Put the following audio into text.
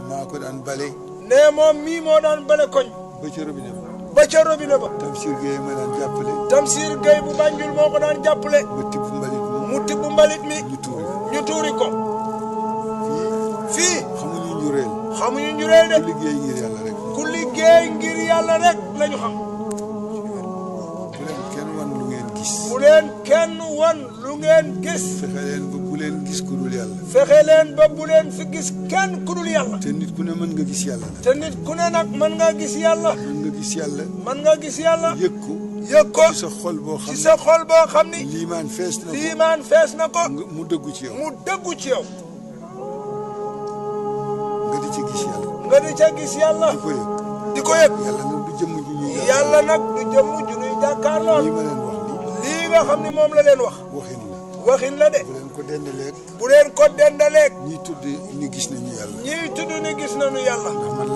maa ko daan bale. ne moom mii moo daan bale koñ. ba ca robinet ba. ba ca robinet ba. Tamsir Gueye ma daan jàppale. Tamsir Gueye bu Banjul moo ko daan jàppale. mu tibb mbalit mi. mu tibb mbalit mi. ñu tuuri ko. fii. xamuñu njureel. xamuñu njureel de. ku liggéey ngir yàlla rek. ku liggéey ngir yàlla rek lañu xam. bu leen kenn wan lu ngeen gis. bu leen kenn wan lu ngeen gis. fexe leen ba bu leen gis ku dul yàlla. fexe leen ba bu leen fi gis kenn ku dul yàlla. te nit ku ne mën nga gis yàlla nag. te nit ku ne nag mën nga gis yàlla. mën nga gis yàlla. mën nga gis yàlla. yëg ko. yëg ko ci sa xol boo xam ci ne. sa xol boo xam ni. liimaan fees na ko. liimaan fees na ko. mu dëggu ci yow. mu dëggu ci yow. nga di ci gis yàlla. nga di ca gis yàlla. di ko yëg. di ko yëg. yàlla nag du jëmm ju ñuy jàpp. yàlla nag du jëmm ju ñuy jàkkaarloo. lii ma leen wax nii. lii nga xam ni moom la leen wax. waxin la. waxin la de. bu leen ko dendaleeg. bu leen ko dendaleeg. ñiy tudd ni gis nañu yàlla. ñiy tudd ni gis nañu yàlla. ndax man